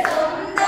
சொந்த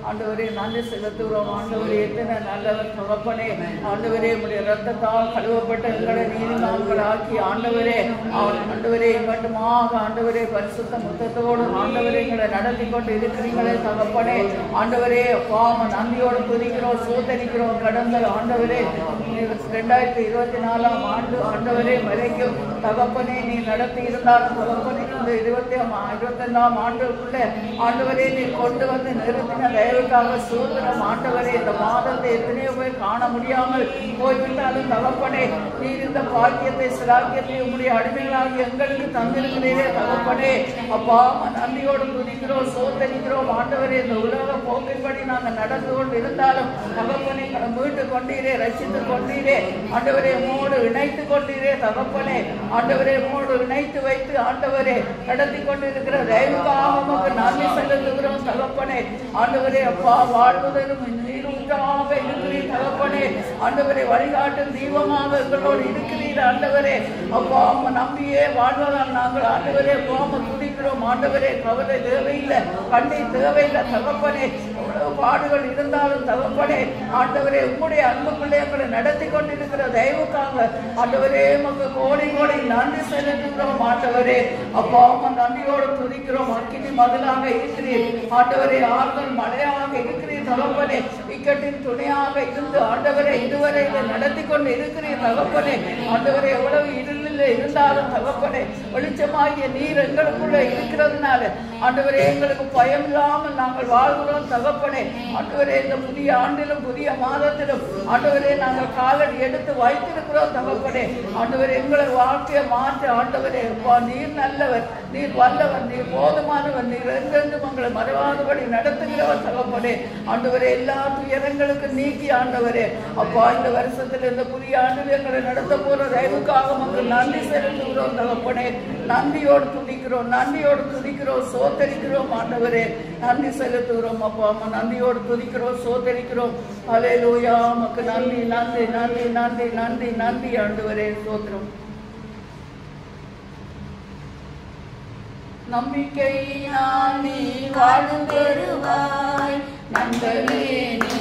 ஆண்டவரே நன்றி செலுத்துகிறோம். ஆண்டவரே எத்தனை நல்லவர் தகப்பனே. ஆண்டவரே உடைய ரத்தத்தால் கழுவப்பட்ட எங்களை நீதிமான்கள் ஆக்கி ஆண்டவரே ஆண்டவரே மட்டுமாக ஆண்டவரே பரிசுத்த முத்தத்தோடு ஆண்டவரே எங்களை நடத்தி கொண்டு இருக்கிறீங்களே தகப்பனே. ஆண்டவரே பாவ நன்றியோடு துதிக்கிறோம், சோதரிக்கிறோம். கடந்த ஆண்டவரே 2024 ஆண்டு ஆண்டவரே வரைக்கும் தகப்பனே நீ நடத்தி இருந்தாலும் தகப்பனே இந்த 25ஆம் ஆண்டுக்குள்ள ஆண்டவரே நீ கொண்டு வந்து நிறுத்தின தயவுக்காக சோதனம். ஆண்டவரே இந்த மாதத்தை எத்தனையோ பேர் காண முடியாமல் போய்விட்டாலும் தகப்பனே நீர் இந்த பாக்கியத்தை சிலாக்கியத்தை உங்களுடைய அடிமைகளாகி எங்களுக்கு தந்திருக்கிறீரே தகப்பனே. அப்பா நன்றியோடு துதிக்கிறோம், சோதரிக்கிறோம். ஆண்டவரே இந்த உலக போக்கின்படி நாங்கள் நடந்து கொண்டு இருந்தாலும் தகப்பனை மீட்டு கொண்டீரே, ரசித்து கொண்டீரே. ஆண்டவரே மோடு இணைத்து கொண்டீரே தகப்பனே. ஆண்டவரே மோடு இணைத்து வைத்து ஆண்டவரே நடத்தி கொண்டிருக்கிற தயவுக்காக உமக்கு நன்றி செலுத்துகிறோம் தகப்பனே. ஆண்டவரே அப்பா வாழ்வதற்கு நீரூற்றாக இருக்கிறீர் தகப்பனே. ஆண்டவரே வழிகாட்டும் தீபமாக எங்களோடு இருக்கிறீர் ஆண்டவரே. அப்பா அம்மா நம்பியே வாழ்வதால் நாங்கள் ஆண்டவரே போம துடிக்கிறோம். ஆண்டவரே கவலை தேவையில்லை, கண்ணீர் தேவையில்லை தகப்பனே. பாடுகள் இருந்தாலும் தகப்பனே ஆண்டவரே உங்களுடைய அன்புக்குள்ளே எங்களை நடத்தி கொண்டிருக்கிற தயவுக்காக ஆண்டவரே உமக்கு கோடி கோடி நன்றி செலுத்துகிறோம் ஆண்டவரே. அப்பா அம்மா நன்றியோடு துதிக்கிறோம். அக்கினி மதிலாக இருக்கிறீர் ஆண்டவரே, ஆறுதல் மழையாக இருக்கிறீர் தகப்பனே. இக்கட்டின் துணையாக இருந்து ஆண்டவரே இதுவரை இதை நடத்தி கொண்டு இருக்கிறீர் தகப்பனே. ஆண்டவரே எவ்வளவு இருளில் இருந்தாலும் தகப்பனே வெளிச்சமாகிய நீர் எங்களுக்குள்ள இருக்கிறதுனால ஆண்டவரே எங்களுக்கு பயம் இல்லாமல் நாங்கள் வாழ்கிறோம் தகப்பனே. ஆண்டவரே இந்த புதிய ஆண்டிலும் புதிய மாதத்திலும் ஆண்டவரே நாங்கள் காலடி எடுத்து வைத்திருக்கிறோம் தகப்பனே. ஆண்டவரே எங்களை வாழ்க்கையை மாற்ற ஆண்டவரே நீர் நல்லவர், நீர் வல்லவர், நீர் போதுமானவர், நீர் எங்கெங்கும் உங்களை மறவாதபடி நடத்துகிறவர் தகப்பனே. ஆண்டவரே எல்லா உயரங்களுக்கு நீக்கி ஆண்டவரே அப்பா இந்த வருஷத்துல இந்த புதிய ஆண்டு எங்களை நடத்த போற தயவுக்காக நமக்கு நன்றி செலுத்துகிறோம் தகப்பனே. நன்றியோடு துதிக்கிறோம் சோதரிக்கிறோம் ஆண்டவரே. நன்றி செலுத்துகிறோம் அப்பா அம்மா, நன்றியோடு துதிக்கிறோம் சோதரிக்கிறோம். அல்லேலூயா, உமக்கு நன்றி நன்றி நன்றி நன்றி நன்றி நன்றி ஆண்டவரே, சோத்திரம். நம்பிக்கை நீ வாழும் பெறுவாய், நண்பனே நீ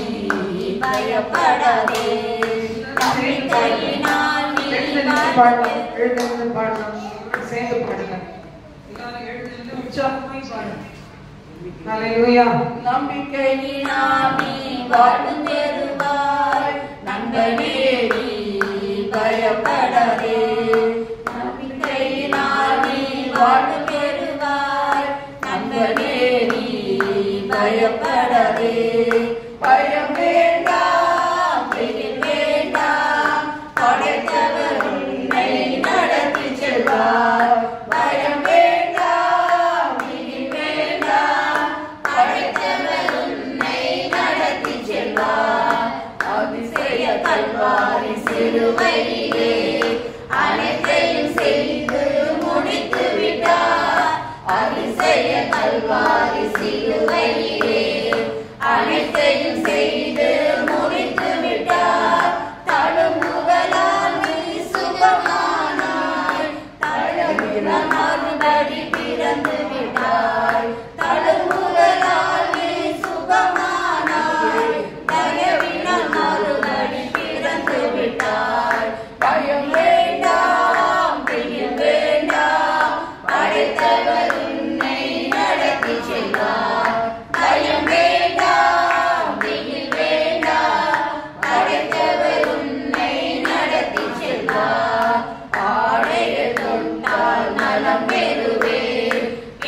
பயப்படாதே. நம்பிக்கையினால் நீ பாடலாம், சேர்ந்து பாடலாம், நம்பிக்கையினால் நீ வாழும் பெறுவாய், நண்பனே நீ பயப்படாதே. நம்பிக்கையினால் நீ வாழும் பெறுவாய், நண்பனே நீ பயப்படாதே. பயம் வேண்டாம், திகில் வேண்டாம், படைத்தவர் உன்னை நடத்தி செல்வார். பயம் வேண்டாம், திகில் வேண்டாம், படைத்தவர் உன்னை நடத்தி செல்வார். அதிசய கல்வாரி சிலுவையிலே அனைத்தையும் செய்து முடித்து விட்டார். அதிசய கல்வாரி சிலுவையிலே அனைத்தையும் செய்து முடித்து விட்டார். தழும்புகளால் நீ சுகமானாய், தழும்பினால் மறுபடி பிறந்து விட்டாய். தழும்புகளால் நீ சுகமானாய், தயவினால் மறுபடி பிறந்து விட்டாய். பயம் வேண்டாம், திகில் வேண்டாம், படைத்தவர் உன்னை நடத்தி செல்வார். பயம் வேண்டாம், திகில் வேண்டாம், படைத்தவர் உன்னை நடத்தி செல்வார். ஆடையை தொட்டால் நலம் பெறுவேன்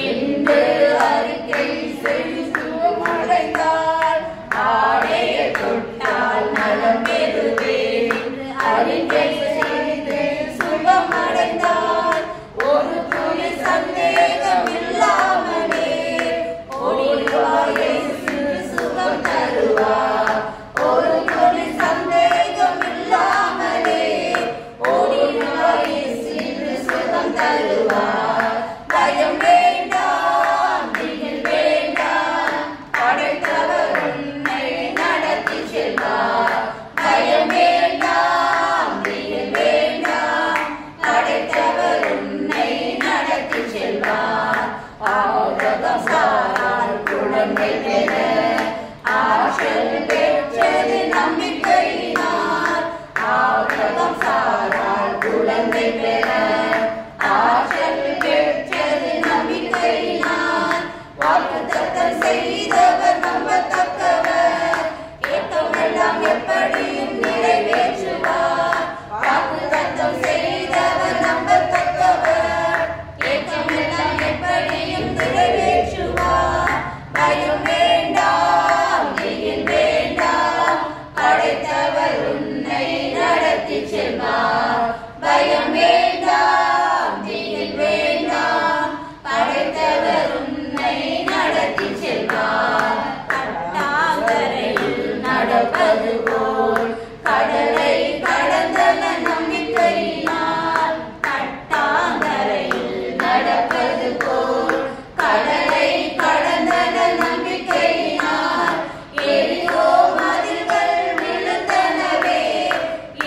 என்று அறிக்கை செய்து சுகமடைந்தால். ஆடையை தொட்டால் நலம் பெறுவேன் என்று அறிக்கை செய்து சுகமடைந்தால். ஒரு துளி சந்தேகம் இல்லாமலே ஓடிவாய், இயேசு சுகம் தருவார். ஒரு துளி சந்தேகம் இல்லாமலே ஓடிவாய், இயேசு சுகம் தருவார். பயம் வேண்டாம், திகில் வேண்டாம், படைத்தவர் உன்னை நடத்தி செல்வார். பயம் வேண்டாம், திகில் வேண்டாம், படைத்தவர் உன்னை நடத்தி செல்வார். ஆகதம் சாரால் குழந்தை பெற ஆற்றல் பெற்றது நம்பிக்கையினால். ஆகதம் சாரால் குழந்தை பெற ஆற்றல் பெற்றது நம்பிக்கையினால். வாக்குத்தத்தம் செய்தவர் நம்பத்தக்கவர், ஏற்றமெல்லாம் எப்படியும் நிறைவேற்றுவார். வாக்குத்தத்தம் செய்தவர் நம்பத்தக்கவர், ஏற்றமெல்லாம் எப்படியும் நிறைவேற்றுவார். பயம் வேண்டாம், திகில் வேண்டாம், படைத்தவர் உன்னை நடத்தி செல்வார். பயம் வேண்டாம், திகில் வேண்டாம், படைத்தவர் உன்னை நடத்தி செல்வார். கட்டாங்கரையில் நடப்பது போல் கடலை கடந்தன நம்பிக்கையினால். கட்டாங்கரையில் நடப்பது போல் கடலை கடந்தன நம்பிக்கையினால். எரிகோ மதில்கள் விழுந்தனவே,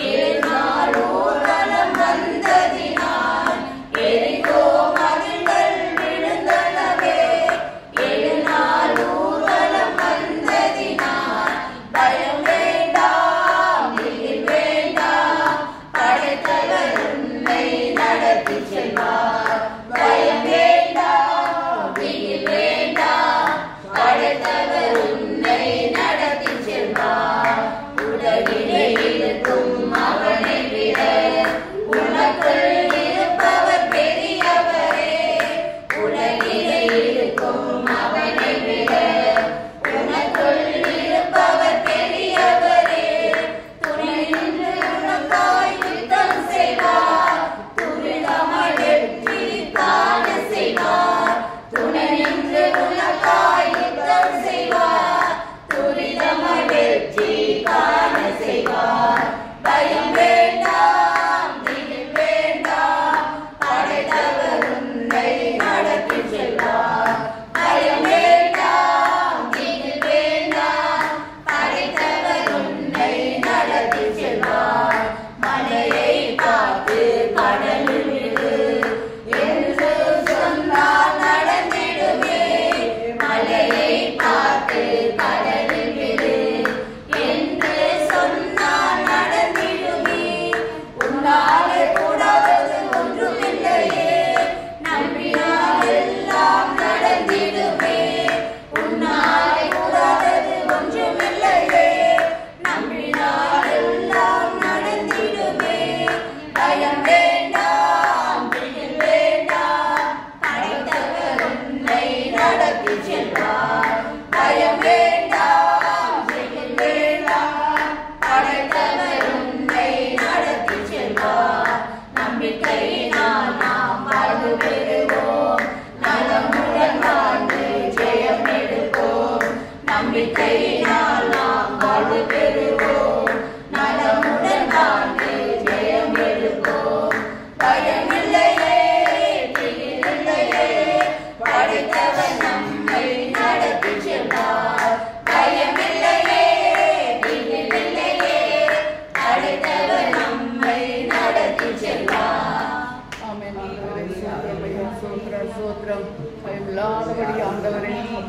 7 நாள் ஊர்வலம் வந்ததினால். எரிகோ மதில்கள் விழுந்தனவே, 7 நாள் ஊர்வலம் வந்ததினால். பயம் வேண்டாம், திகில்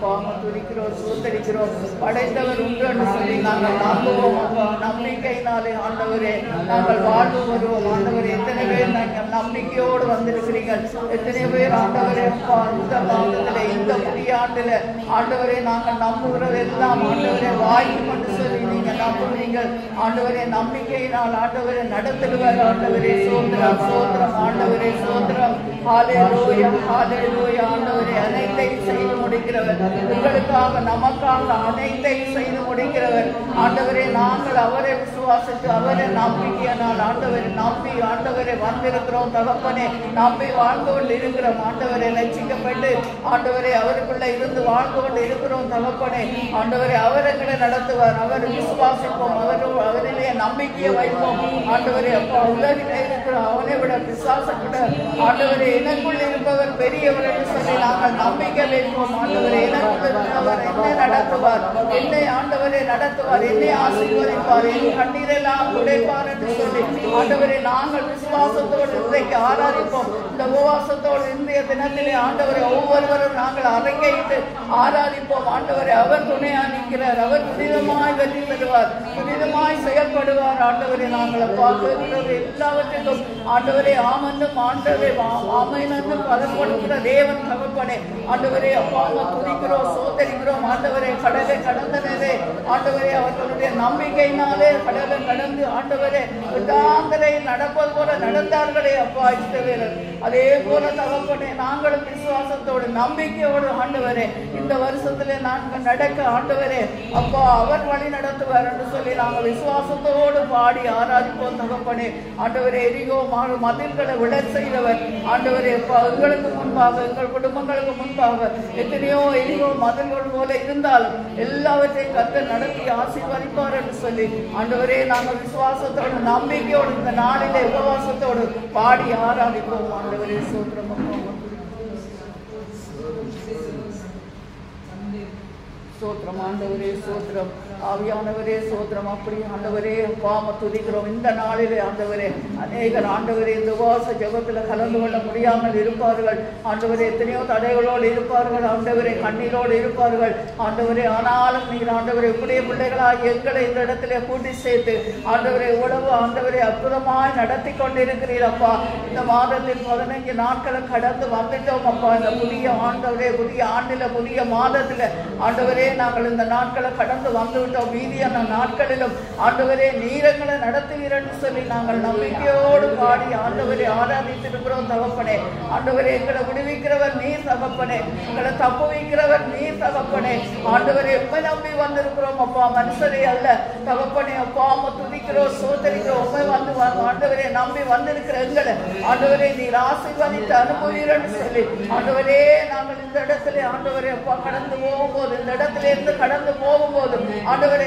துதிக்கிறோம், சோதரிக்கிறோம். படைத்தவர் உண்டு என்று சொல்லி நாங்கள் நம்புவோம் அப்பா. நம்பிக்கையினாலே ஆண்டவரே நாங்கள் வாழ்வு வருவோம் ஆண்டவரே. எத்தனை பேர் நாங்கள் நம்பிக்கையோடு வந்திருக்கிறீர்கள். எத்தனை பேர் ஆண்டவரே அப்பா இந்த மாதத்திலே இந்த புதிய ஆண்டுல ஆண்டவரே நாங்கள் நம்புகிறது எல்லாம் ஆண்டவரே வாய்ப்பு கொண்டு சொல்லி நீங்கள் நம்புவீங்கள் ஆண்டவரே. நம்பிக்கையினால் ஆண்டவரே நடத்துடுவார் ஆண்டவரே. சோதரம் சோதரம் ஆண்டவரே, சோதரம். ஹல்லேலூயா ஹல்லேலூயா ஆண்டவரே. அனைத்தையும் செய்து முடிக்கிறவர், உங்களுக்காக நமக்காக அனைத்தையும் செய்து முடிக்கிறவர் ஆண்டவரே. நாங்கள் அவரை விசுவாசித்து அவரை நம்பிக்கையினால் ஆண்டவரை நம்பி ஆண்டவரை வந்திருக்கிறோம் தகப்பனே. நம்பி வாழ்ந்து கொண்டு இருக்கிறோம் ஆண்டவரை. ரட்சிக்கப்பட்டு ஆண்டவரை அவருக்குள்ள இருந்து வாழ்ந்து கொண்டு இருக்கிறோம் தகப்பனே. ஆண்டவரை அவர் எங்களை நடத்துவார். அவர் விசுவாசிப்போம், அவரிலே நம்பிக்கையை வைப்போம் ஆண்டவரே. அப்பா உலகிலே இருக்கிற அவனை விட விசுவாசப்பட ஆண்டவரை எனக்குள் இருப்பவர் பெரியவர் என்று சொல்லி நாங்கள் நம்பிக்கை வைப்போம் ஆண்டவரை. எனக்குள் இருக்கிறவர் என்னை நடத்துவார், என்னை ஆண்டவரை நடத்துவார், என்னை ஆசீர்வதிப்பார், என் கண்ணீரெல்லாம் துடைப்பார் என்று சொல்லி ஆண்டவரை நாங்கள் விசுவாசத்தோடு இன்றைக்கு ஆராதிப்போம். இந்த உபவாசத்தோடு இன்றைய தினத்திலே ஆண்டவரை ஒவ்வொருவரும் நாங்கள் அறிக்கையிட்டு ஆராதிப்போம் ஆண்டவரை. அவர் துணையா நிற்கிறார், அவர் துரிதமாய் வெற்றி பெறுவார், துரிதமாய் செயல்படுவார் ஆண்டவரை. நாங்கள் பார்க்கிறது எல்லாவற்றிலும் ஆண்டவரே ஆமன்னும் ஆண்டவரே ஆமைனன்னும் பலன் கொடுக்கிற தேவன் தகப்பனே ஆண்டவரே. அப்பா துதிக்கிறோம், சோதரிக்கிறோம் ஆண்டவரே. கடலை கடந்தனரே ஆண்டவரே அவர்களுடைய நம்பிக்கையினாலே கடலை கடந்து ஆண்டவரே விடாந்தரை நடப்பது போல நடந்தார்களே அப்பா இஸ்ரவேலர். அதே போல தகப்பனே நாங்களும் விசுவாசத்தோடு நம்பிக்கையோடு ஆண்டவரே இந்த வருஷத்திலே நாங்கள் நடக்க ஆண்டவரே அப்பா அவர் வழி நடத்துவார் என்று சொல்லி நாங்கள் விசுவாசத்தோடு பாடி ஆராதிப்போம் தகப்பனே ஆண்டவரே. எரிகோ மதில்களை விட செய்தவர் ஆண்டவரே. எங்களுக்கு முன்பாக எங்கள் குடும்பங்களுக்கு முன்பாக எத்தனையோ எரிகோ மதில்கள் போல இருந்தாலும் எல்லாவற்றையும் கர்த்தர் நடத்தி ஆசீர்வதிப்பார் என்று சொல்லி ஆண்டவரே நாங்கள் விசுவாசத்தோடு நம்பிக்கையோடு இந்த நாளிலே உபவாசத்தோடு பாடி ஆராதிப்போம் ஆண்டவரே. சோத்திரம் சோத்திரம் ஆண்டவரே, சோத்திரம் ஆவியானவரே, சோத்திரம். அப்படி ஆண்டவரே பாம துதிக்கிறோம் இந்த நாளிலே ஆண்டவரே. அநேகர் ஆண்டவரே இந்த உபவாச ஜெபத்தில் கலந்து கொள்ள முடியாமல் இருப்பார்கள் ஆண்டவரே. எத்தனையோ தடைகளோடு இருப்பார்கள் ஆண்டவரே, கண்ணீரோடு இருப்பார்கள் ஆண்டவரே. ஆனாலும் நீர் ஆண்டவரே உடைய பிள்ளைகளாக எங்களை இந்த இடத்திலே கூட்டி சேர்த்து ஆண்டவரே உழவு ஆண்டவரே அற்புதமாய் நடத்தி கொண்டிருக்கிறீர் அப்பா. இந்த மாதத்தில் 15 நாட்களை கடந்து வந்துட்டோம் அப்பா. இந்த புதிய ஆண்டவரே புதிய ஆண்டில் புதிய மாதத்தில் ஆண்டவரே நாங்கள் இந்த நாட்களை கடந்து வந்துவிட்டோம். மீதியான நாட்களிலும் ஆண்டவரே நீரங்களை நடத்துவீர் என்று சொல்லி நாங்கள் நம்பிக்கையோடு பாடி ஆண்டவரை ஆராதித்திருக்கிறோம் தகப்பனே. ஆண்டவரே எங்களை விடுவிக்கிறவர் நீர் தகப்பனே, எங்களை தப்பு வைக்கிறவர் நீர் தகப்பனே. ஆண்டவரை உண்மை நம்பி வந்திருக்கிறோம் அப்பா, மனுஷரே அல்ல தகப்பனே. அப்பா துதிக்கிறோம், சோதரிக்கிறோம். உண்மை வந்து ஆண்டவரே நம்பி வந்திருக்கிற எங்களை ஆண்டவரே நீர் ஆசீர்வதித்து அனுபவீர் என்று சொல்லி ஆண்டவரே நாங்கள் இந்த இடத்துல ஆண்டவரே அப்பா கடந்து போகும்போது இந்த இடத்துல இருந்து கடந்து போகும்போது ஆண்டவரை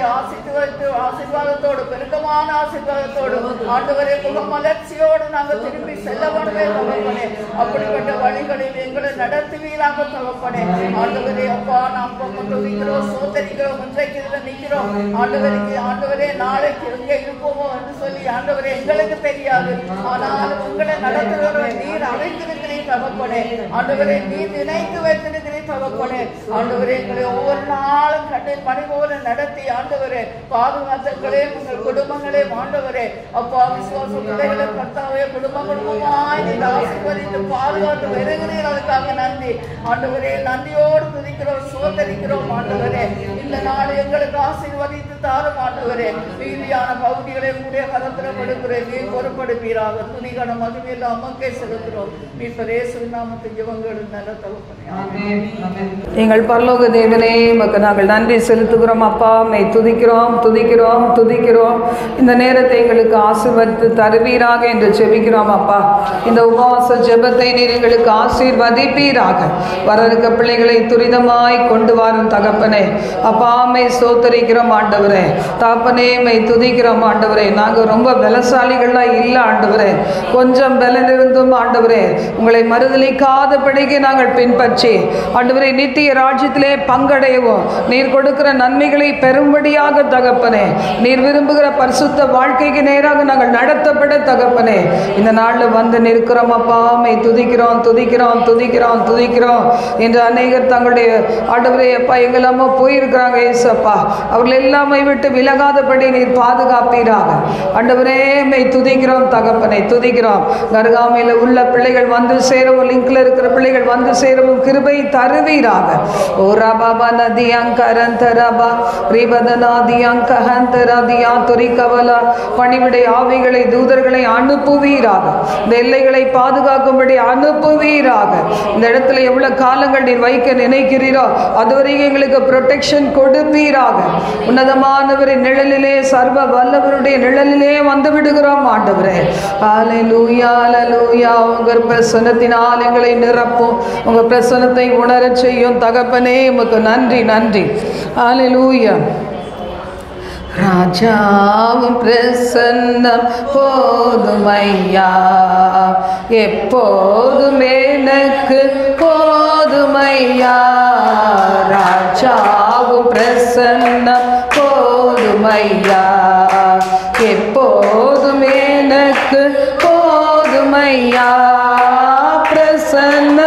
ஆசீர்வாதத்தோடு பெருக்கமான ஆசீர்வாதத்தோடு ஆண்டவரை முகமலர்ச்சியோடு நாங்கள் திரும்பி செல்ல வேண்டுமே தகப்பனே. அப்படிப்பட்ட வழிகளில் எங்களை நடத்துவீராக தகப்பனே. ஆண்டவரே அப்பா நாம் துதிக்கிறோம், சோதரிக்கிறோம். இன்றைக்கு இதில் நிற்கிறோம் ஆண்டவருக்கு ஆண்டவரே. நாளைக்கு எங்கே இருப்போமோ என்று சொல்லி ஆண்டவரே எங்களுக்கு தெரியாது. ஆனாலும் உங்களை நடத்துகிறவரை நீர் அழைத்திருக்கிறீர் தகப்பனே. ஆண்டவரை நீர் நினைத்து வைத்திருக்கிறீர் தகப்பனே. ஆண்டவரே எங்களை ஒவ்வொரு நாளும் கண்ணில் மணி போல நடத்தி ஆண்டவரே பாதுகாத்தங்களே உங்கள் குடும்பங்களே ஆண்டவரே அப்பா. விசுவாச பிள்ளைகளை கர்த்தாவே குடும்பமாய் நீர் ஆசீர்வதித்து பாதுகாத்து வருகிறீர். அதுக்காக நன்றி ஆண்டவரே. நன்றியோடு துதிக்கிறோம், சோதரிக்கிறோம் ஆண்டவரே. இந்த நாள் எங்களுக்கு ஆசீர்வதித்து தாரும் ஆண்டவரே. மீதியான பகுதிகளை உடைய கரத்தில் கொடுக்கிறேன், நீர் பொறுப்படுப்பீராக. துணிகன மகிமையில் அமக்கை செலுத்துகிறோம். மீட்பர் இயேசுவின் நாமத்தில் ஜெபங்கள் நல்ல தகப்பனே. எங்கள் பரலோக தேவனே மக்கள் நாங்கள் நன்றி செலுத்துகிறோம் அப்பா. மை துதிக்கிறோம் துதிக்கிறோம் துதிக்கிறோம். இந்த நேரத்தை எங்களுக்கு ஆசீர்வதித்து தருவீராக என்று ஜெபிக்கிறோம் அப்பா. இந்த உபவாச ஜெபத்தை நீர் எங்களுக்கு ஆசீர்வதிப்பீராக. வர இருக்க பிள்ளைகளை துரிதமாய் கொண்டு வரும் தகப்பனே அப்பா மை ஸ்தோத்தரிக்கிறோம் ஆண்டவரே. தாப்பனே மை துதிக்கிறோம் ஆண்டவரே. நாங்கள் ரொம்ப பலசாலிகள்லாம் இல்லை ஆண்டவரே, கொஞ்சம் பலன் இருந்தும் ஆண்டவரே உங்களை மறுதலிக்காதபடிக்கு நாங்கள் பின்பற்றி ஆண்டவரே நித்திய ராஜ்யத்திலே பங்கடையவும் நீர் கொடுக்கிற நன்மைகளை பெரும்படியாக தகப்பனே, நீர் விரும்புகிற பரிசுத்த வாழ்க்கைக்கு நேராக நாங்கள் நடத்தப்பட தகப்பனே இந்த நாளில் வந்து நிற்கிறோம் அப்பா. மை துதிக்கிறோம் துதிக்கிறோம் துதிக்கிறோம் துதிக்கிறோம் என்று அநேகர் தங்களுடைய ஆண்டவரே அப்பா எங்கெல்லாமோ போயிருக்கிறாங்க ஏசப்பா, அவர்கள் எல்லாமே விட்டு விலகாதபடி நீர் பாதுகாப்பீராக ஆண்டவரே. மை துதிக்கிறோம் தகப்பனை துதிக்கிறோம். கருகாமையில் உள்ள பிள்ளைகள் வந்து சேரவும், லிங்க்ல இருக்கிற பிள்ளைகள் வந்து சேரவும் கிருபை தருவீராக. ஓ ரபாபா நதி அங்கரந்தரபா ரிபதநாதி அங்கஹந்தரதியா துரிகவலா பணிவிடை ஆவிகளை தூதர்களை அனுப்புவீராக. இந்த எல்லைகளை பாதுகாக்கும்படி அனுப்புவீராக. இந்த இடத்துல எவ்வளவு காலங்கள் நீர் வைக்க நினைக்கிறீரோ அதுவரைக்கும் எங்களுக்கு ப்ரொடெக்ஷன் கொடுப்பீராக. உன்னதமானவரின் நிழலிலே, சர்வ வல்லவருடைய நிழலிலே வந்து விடுகிறோம் ஆண்டவரே. ஹல்லேலூயா ஹல்லேலூயா. உங்கள் பிரசன்னத்தினால் எங்களை நிரப்பும், உங்கள் பிரசன்னத்தை உணரச் செய்யும் தகப்பனே. உமக்கு நன்றி நன்றி. ஹல்லேலூயா. ராஜாவும் பிரசன்னம் போதுமையா, எப்போதும் எனக்கு போதுமையா. ராஜாவும் பிரசன்னம் போதுமையா, எப்போதும் எனக்கு போதுமையா. பிரசன்ன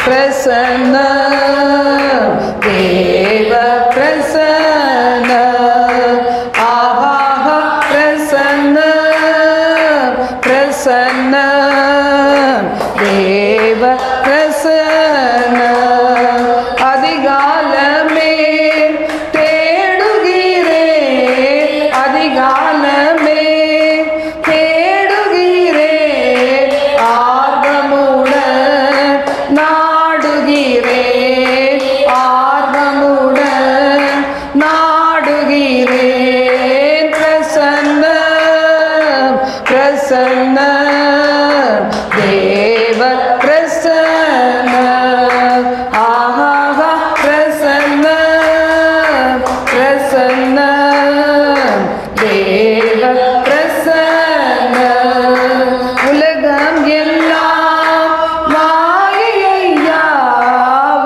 பிரசன்ன தேவ பிரசன்ன, ஆஹா பிரசன்ன பிரசன்ன தேவ பிரசன்ன. அதிகாலமே தேடுகிறே, அதிகாலமே தேடுகிறே, ஆர்வமுடன் நாடுகிறே, ஆர்வமுடன் நாடுகிறேன். பிரசன்ன பிரசன்ன தேவ பிரசன்ன, ஆஹா பிரசன்ன பிரசன்ன தேவ பிரசன்ன. உலகம் எல்லாம் மாயையா,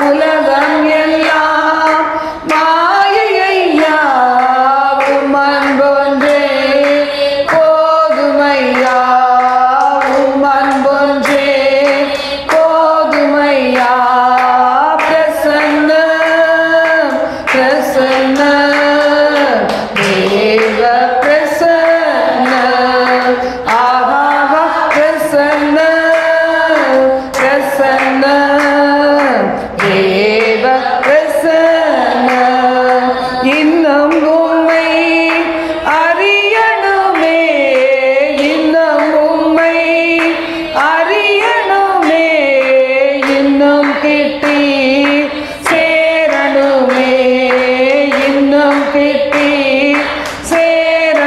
உலகம் எல்லாம் மாயையா, உமன் ஒன்றே போதுமையா, உமன் ஒன்றே போதுமையா. பிரசன்ன பிரசன்ன தேவ பிரசன்ன, ஆஹா பிரசன்ன பிரசன்ன தேவ பிரசன்ன. இன்னும் உம்மை அறியணுமே, இன்னும் உம்மை அறியணுமே, இன்னும் கிட்டி சேரணுமே, இன்னும் கிட்டி சேர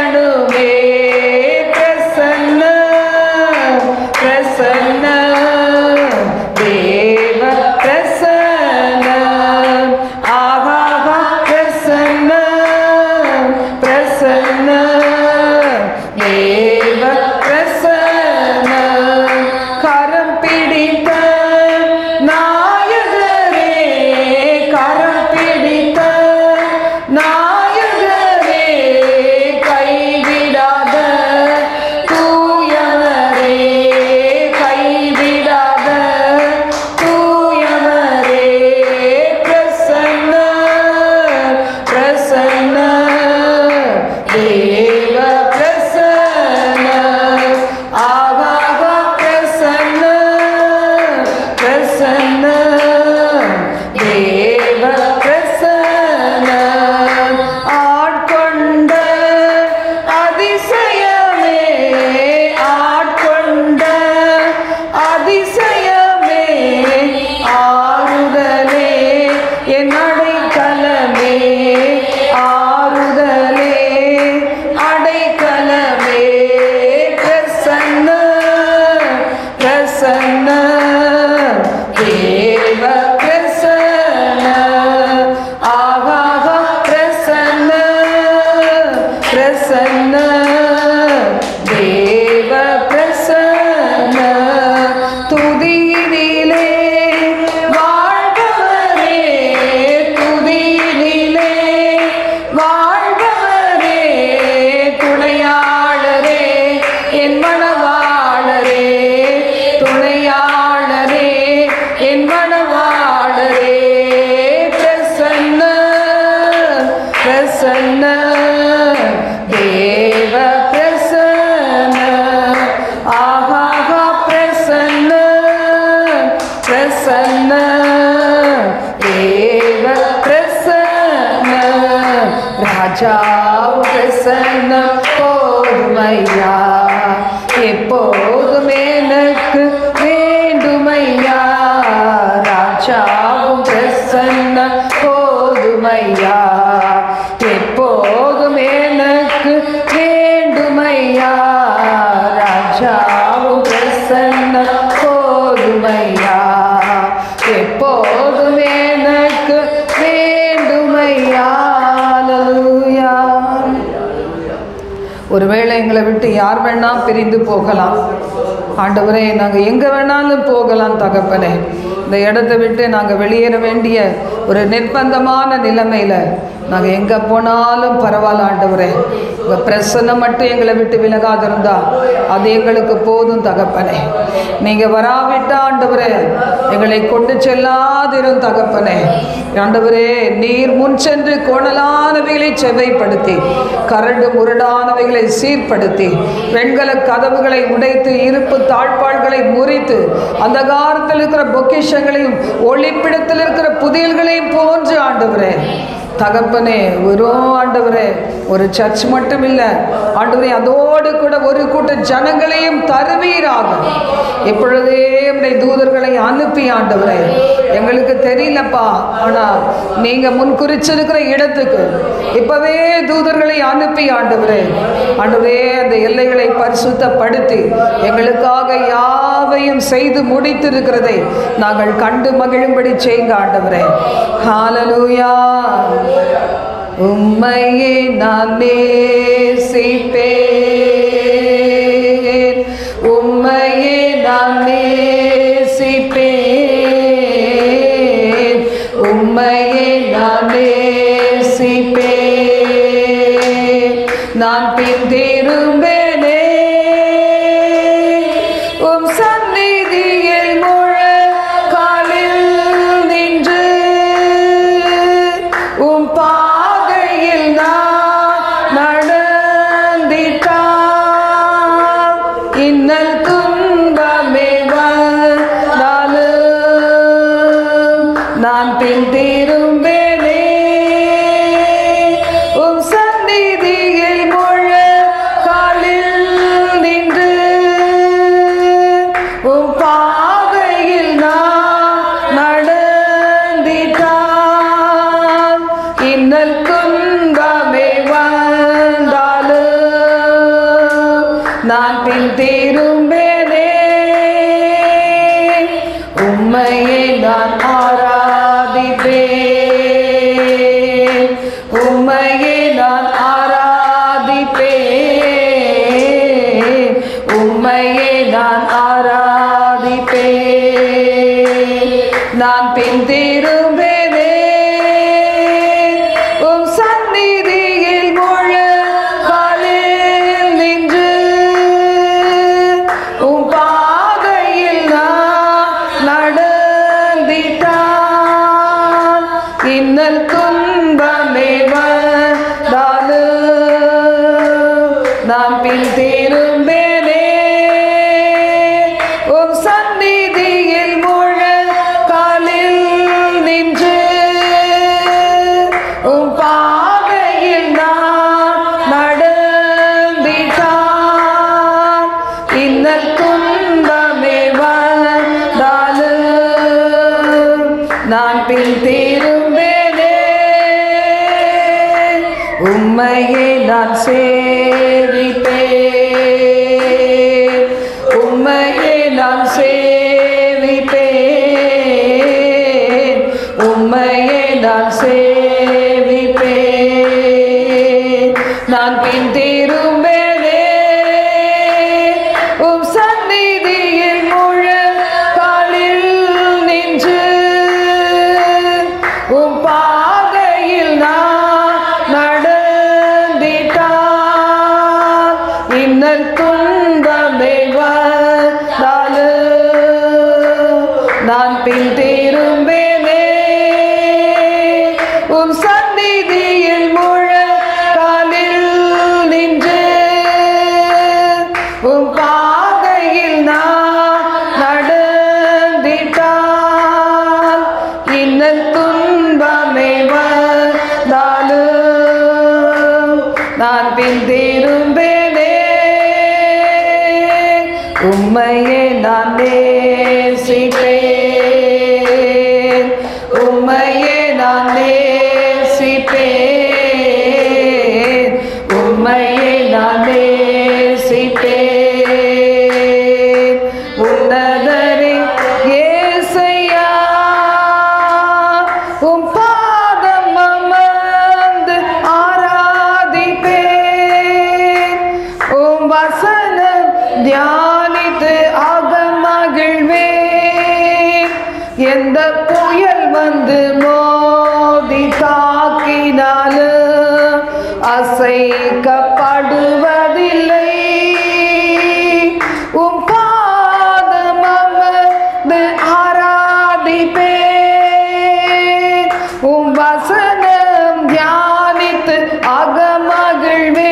பிரசன்ன தேவ பிரசன்ன துதியிலே வாழ்பவரே துதியிலே வாழ்பவரே துணையாளரே என் மணவாளரே துணையாளரே என் மணவாளரே பிரசன்ன பிரசன்ன தேவ பிரசன்ன ஆஹா பிரசன்ன பிரசன்ன தேவ பிரசன்ன ராஜா பிரசன்ன போதுமையா எப்போதும் எனக்கு வேண்டுமையா ராஜாவும் பிரசன்ன போதுமையா எப்போதும் எனக்கு வேண்டுமையா ராஜாவும் பிரசன்ன போதுமையா எப்போதும் எனக்கு வேண்டுமையா. அல்லேலூயா. ஒருவேளை எங்களை விட்டு யார் வேணா பிரிந்து போகலாம் ஆண்டவரே, நாங்கள் எங்கே வேணாலும் போகலாம் தகப்பனே. இந்த இடத்த விட்டு நாங்கள் வெளியேற வேண்டிய ஒரு நிர்பந்தமான நிலைமையில் நாங்கள் எங்கே போனாலும் பரவாயில்ல ஆண்டவரே, உங்கள் பிரசன்னம் மட்டும் எங்களை விட்டு விலகாதிருந்தா அது எங்களுக்கு போதும் தகப்பனே. நீங்கள் வராவிட்டா ஆண்டவரே எங்களை கொண்டு செல்லாதிரும் தகப்பனே. ஆண்டவரே, நீர் முன் சென்று கோணலானவைகளை செவ்வைப்படுத்தி கரடு முரடானவைகளை சீர்படுத்தி வெண்கல கதவுகளை உடைத்து இருப்பு தாழ்பாள்களை முறித்து அந்த காலத்தில் இருக்கிற பொக்கிஷங்களையும் ஒளிப்பிடத்தில் இருக்கிற புதியல்களையும் போன்று ஆண்டவரே தகப்பனே, வெறும் ஆண்டவரே ஒரு சர்ச் மட்டும் இல்லை ஆண்டவரே, அதோடு கூட ஒரு கூட்ட ஜனங்களையும் தருவீராக. இப்பொழுதே உடைய தூதர்களை அனுப்பி ஆண்டவரே, எங்களுக்கு தெரியலப்பா, ஆனால் நீங்கள் முன் குறிச்சிருக்கிற இடத்துக்கு இப்பவே தூதர்களை அனுப்பி ஆண்டவரே ஆண்டவரே அந்த எல்லைகளை பரிசுத்தப்படுத்தி எங்களுக்காக யாவையும் செய்து முடித்திருக்கிறதை நாங்கள் கண்டு மகிழும்படி செய்யுங்க ஆண்டவரே. ஹல்லேலூயா. உம்மையே நான் நேசிப்பேன், உம்மையே நான் நேசிப்பேன், உம்மையே நான் நேசிப்பேன். நான் பின் திரும்பேனே உம் சந்நிதியில் முழங்காலில் நின்று உம் பாதையில் நான் நடந்திட்டால் இன்னல் துன்பமே வந்தாலும் நான் பின் திரும்பேனே உம் சந்நிதியில் முழங்காலில் நின்று உம் பாதையில் நான் நடந்திட்டால் இன்னல் துன்பமே வந்தாலும் நான் பின் திரும்பேனே. உம்மையே நான் ஆராதிப்பேன், உம்மையே நான் ஆராதிப்பேன், உம்மையே நான் ஆராதிப்பேன். நான் பின் திரும்பேனே உம் சந்நிதியில் முழங்காலில் நின்று உம் பாதையில் நான் நடந்திட்டால் இன்னல் துன்பமே வந்தாலும் நான் பின் திரும்பேனே உம் சந்நிதியில் முழங்காலில் நின்று உம் பாதையில் நான் நடந்திட்டால் இன்னல் துன்பமே வந்தாலும் நான் பின் திரும்பேனே. உம்மையே நான் சேவிப்பேன், உம்மையே நான் சேவிப்பேன், உம்மையே நான் சேவிப்பேன். நான் பின் திரும்பேனே உம் சந்நிதியில் முழங்காலில் நின்று உம் பாதையில் நான் நடந்திட்டால் இன்னல் துன்பமே வந்தாலும் நான் பின் திரும்பேனே உம் சந்நிதியில் முழங்காலில் நின்று உம் பாதையில் நான் நடந்திட்டால் இன்னல் துன்பமே வந்தாலும் நான் பின் திரும்பேனே உம்மையே நான் நேசிப்பேன் உம்மையே நான் நேசிப்பேன் உம்மையே நான் நேசிப்பேன் உன்னதரே இயேசையா உம் பாதம் அமர்ந்து ஆராதிப்பேன் உம் வசனம் தியானித்து அகமகிழ்வேன் எந்த புயல் வந்து மோதி தாக்கினாலும் அசைக்கப்படுவதில்லை உம் பாதம் அமர்ந்து ஆராதிப்பேன் உம் வசனம் தியானித்து அகமகிழ்வேன்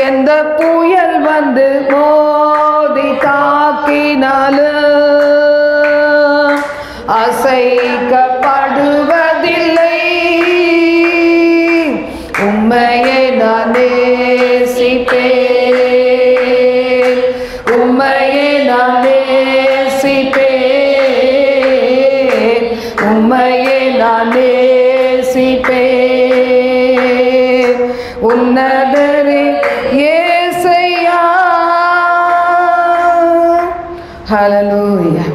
எந்த புயல் வந்து மோதி தாக்கினாலும் அசைக்கப்படுவதில்லை உம்மையே நான் நேசிப்பேன் உம்மையே நான் நேசிப்பேன் உம்மையே நான் நேசிப்பேன் உன்னதரே இயேசையா ஹல்லேலூயா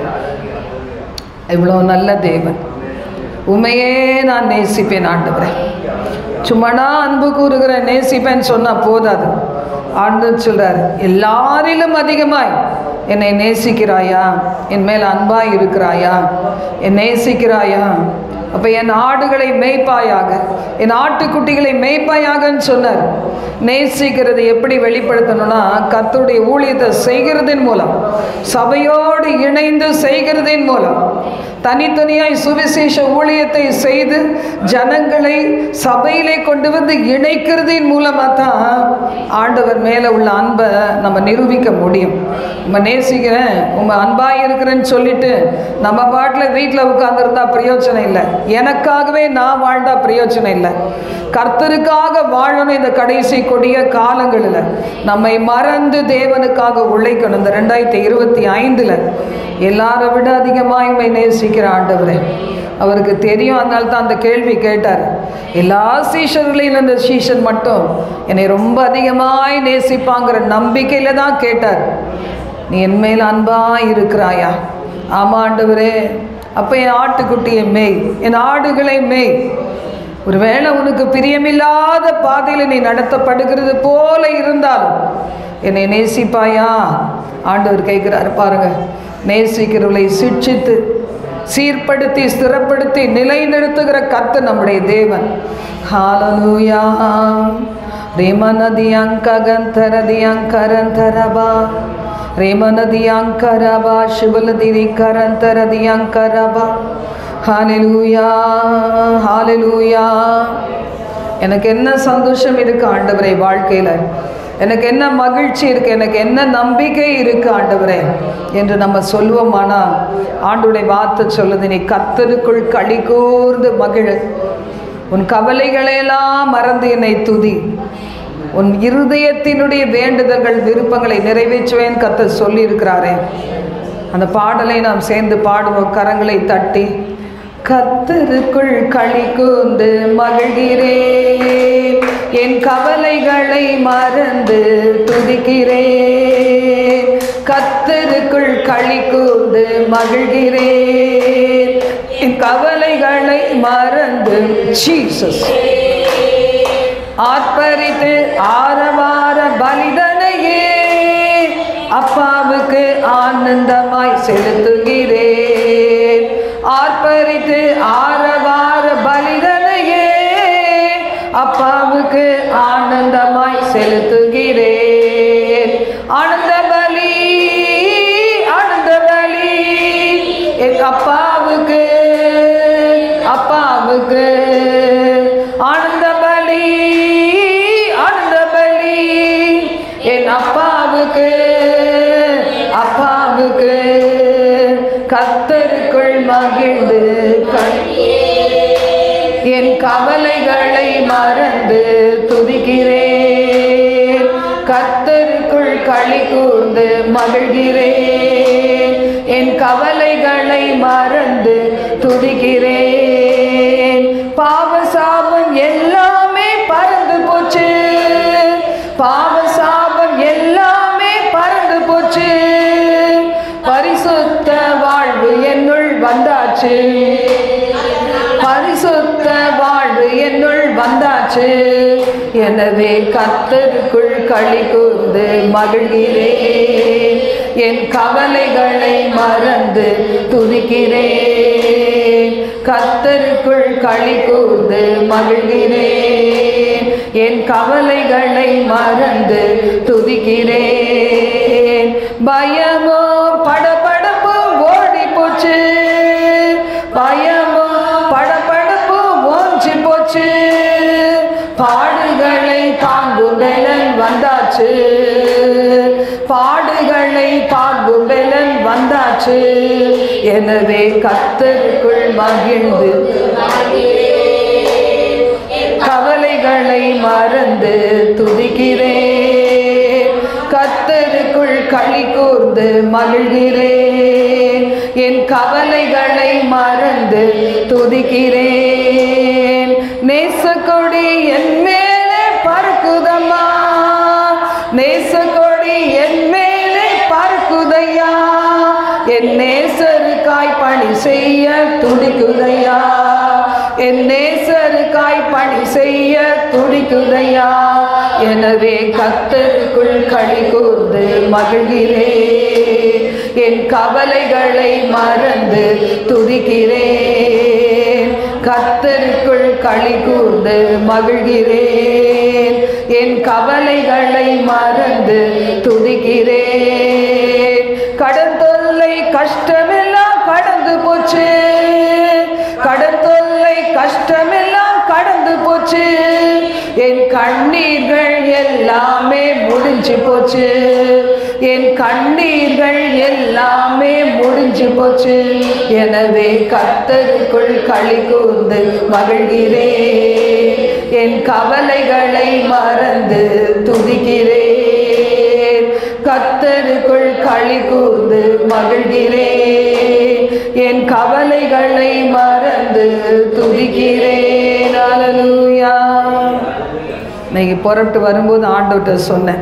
இவ்வளோ நல்ல தேவன் உண்மையே நான் நேசிப்பேன் ஆண்டவரே சும்மா நான் அன்பு கூறுகிற நேசிப்பேன்னு சொன்னால் போதாது ஆண்டவர் சொல்றாரு எல்லாரிலும் அதிகமாய் என்னை நேசிக்கிறாயா என் மேல் அன்பாய் இருக்கிறாயா என் நேசிக்கிறாயா அப்போ என் ஆடுகளை மேய்ப்பாயாக என் ஆட்டுக்குட்டிகளை மேய்ப்பாயாகன்னு சொன்னார் நேசிக்கிறது எப்படி வெளிப்படுத்தணும்னா கர்த்தருடைய ஊழியத்தை செய்கிறதின் மூலம் சபையோடு இணைந்து செய்கிறதின் மூலம் தனித்தனியாய் சுவிசேஷ ஊழியத்தை செய்து ஜனங்களை சபையிலே கொண்டு வந்து இணைக்கிறதின் மூலமாக தான் ஆண்டவர் மேலே உள்ள அன்பை நம்ம நிரூபிக்க முடியும். நம்ம நேசிக்கிறேன் உங்க அன்பாக இருக்கிறேன்னு சொல்லிட்டு நம்ம பாட்டில் வீட்டில் உட்கார்ந்துருந்தா பிரயோஜனம் இல்லை. எனக்காகவே நான் வாழ்ந்தா பிரயோஜனம் இல்லை. கர்த்தருக்காக வாழணும். இந்த கடைசி கொடிய காலங்களில் நம்மை மறந்து தேவனுக்காக உழைக்கணும். இந்த 2025 எல்லாரை விட அதிகமாக உம்மை நேசிக்கிற ஆண்டவரே அவருக்கு தெரியும். அதனால தான் அந்த கேள்வி கேட்டார். எல்லா சீஷர்களையும் அந்த சீஷன் மட்டும் என்னை ரொம்ப அதிகமாய் நேசிப்பாங்கிற நம்பிக்கையில் தான் கேட்டார். நீ என் மேல் அன்பாக இருக்கிறாயா? ஆமாம் ஆண்டவரே. அப்போ என் ஆட்டுக்குட்டியை மேய், என் ஆடுகளை மேய். ஒருவேளை உனக்கு பிரியமில்லாத பாதையில் நீ நடத்தப்படுகிறது போல இருந்தாலும் என்னை நேசிப்பாயா? ஆண்டவர் கேட்கிறார். பாருங்க, நேசிக்கிறவர்களை சிட்சித்து சீர்படுத்தி ஸ்திரப்படுத்தி நிலைநிறுத்துகிற கர்த்தர் நம்முடைய தேவன். ஹல்லேலூயா. ரேமநதியங்ககந்தரதியங்கரந்தரபா ரேமநதியங்கரபா சிவலதிரிகரந்தரதியங்கரபா. ஹல்லேலூயா, ஹல்லேலூயா. எனக்கு என்ன சந்தோஷம் இருக்கு ஆண்டவரே வாழ்க்கையில், எனக்கு என்ன மகிழ்ச்சி இருக்கு, எனக்கு என்ன நம்பிக்கை இருக்கு ஆண்டவரே என்று நம்ம சொல்வோமானா ஆண்டவருடைய வார்த்தை சொல்லுது, நீ கர்த்தருக்குள் களி கூர்ந்து மகிழ, உன் கவலைகளையெல்லாம் மறந்து என்னை துதி, உன் இருதயத்தினுடைய வேண்டுதல்கள் விருப்பங்களை நிறைவேற்றுவேன் கர்த்தர் சொல்லி இருக்கிறாரே. அந்த பாடலை நாம் சேர்ந்து பாடுவோம், கரங்களை தட்டி. கர்த்தருக்குள் களி கூர்ந்து மகிழ்கிறேன், என் கவலைகளை மறந்து துதிக்கிறேன். கர்த்தருக்குள் களி கூர்ந்து மகிழ்கிறேன், என் கவலைகளை மறந்து. ஜீசஸ் ஆர்ப்பரித்து ஆரவார பலிதனையே அப்பாவுக்கு ஆனந்தமாய் செலுத்துகிறேன். ஆர்ப்பரித்து ஆரவார பலிதனையே அப்பாவுக்கு ஆனந்தமாய் செலுத்துகிறேன். ஆனந்த பலி ஆனந்த பலி என் அப்பாவுக்கு அப்பாவுக்கு ஆனந்த பலி ஆனந்த பலி என் அப்பாவுக்கு அப்பாவுக்கு. கர்த்தருக்குள் மகிழ்ந்து என் கவலைகளை மறந்து துதிக்கிறேன். கர்த்தருக்குள் களி கூர்ந்து மகிழ்கிறேன். என் கவலைகளை மறந்து துதிக்கிறேன். பாவ சாபம் எல்லாமே பறந்து போச்சு. பாவ சாபம் எல்லாமே பறந்து போச்சு. பரிசுத்த வாழ்வு என்னுள் வந்தாச்சு. பரிசுத்த வாழ்வு என்னுள் வந்தாச்சு. எனவே கர்த்தருக்குள் களி கூர்ந்து மகிழ்கிறேன். என் கவலைகளை மறந்து துதிக்கிறேன். கர்த்தருக்குள் களி கூர்ந்து மகிழ்கிறேன். என் கவலைகளை மறந்து துதிக்கிறேன். பயமோ படபடப்போ ஓடி போச்சு. பயமோ படபடப்போ ஓஞ்சி போச்சு. பாடுகளை தாங்கும் பெலன் வந்தாச்சு. பாடுகளை தாங்கும் பெலன் வந்தாச்சு. எனவே கர்த்தருக்குள் மகிழ்ந்து கவலைகளை மறந்து துதிக்கிறேன். கர்த்தருக்குள் களி கூர்ந்து மகிழ்கிறேன். என் கவலைகளை மறந்து துதிக்கிறேன். நேசக்கொடி என் மேலே பறக்குதம்மா. நேசக்கொடி என் மேலே பறக்குதையா. என் நேசருக்காய் பணி செய்ய துடிக்குதையா. என் நேசருக்காய் பணி செய்ய துடிக்குதையா. எனவே கர்த்தருக்குள் களி கூர்ந்து மகிழ்கிறேன். என் கவலைகளை மறந்து துதிக்கிறேன். கர்த்தருக்குள் களி கூர்ந்து மகிழ்கிறேன். என் கவலைகளை மறந்து துதிக்கிறேன். கடன் தொல்லை கஷ்டமெல்லாம் கடந்து போச்சு. கடன் தொல்லை கஷ்டமெல்லாம் கடந்து போச்சு. என் கண்ணீர்கள் எல்லாமே முடிஞ்சு போச்சு. என் கண்ணீர்கள் எல்லாமே முடிஞ்சு போச்சு. எனவே கர்த்தருக்குள் களி கூர்ந்து மகிழ்கிறேன். என் கவலைகளை மறந்து துதிக்கிறேன். கர்த்தருக்குள் களி கூர்ந்து மகிழ்கிறேன். என் கவலைகளை மறந்து துதிக்கிறேன். அல்லேலூயா. இன்னைக்கு புறப்பட்டு வரும்போது ஆண்டவர்கிட்ட சொன்னேன்,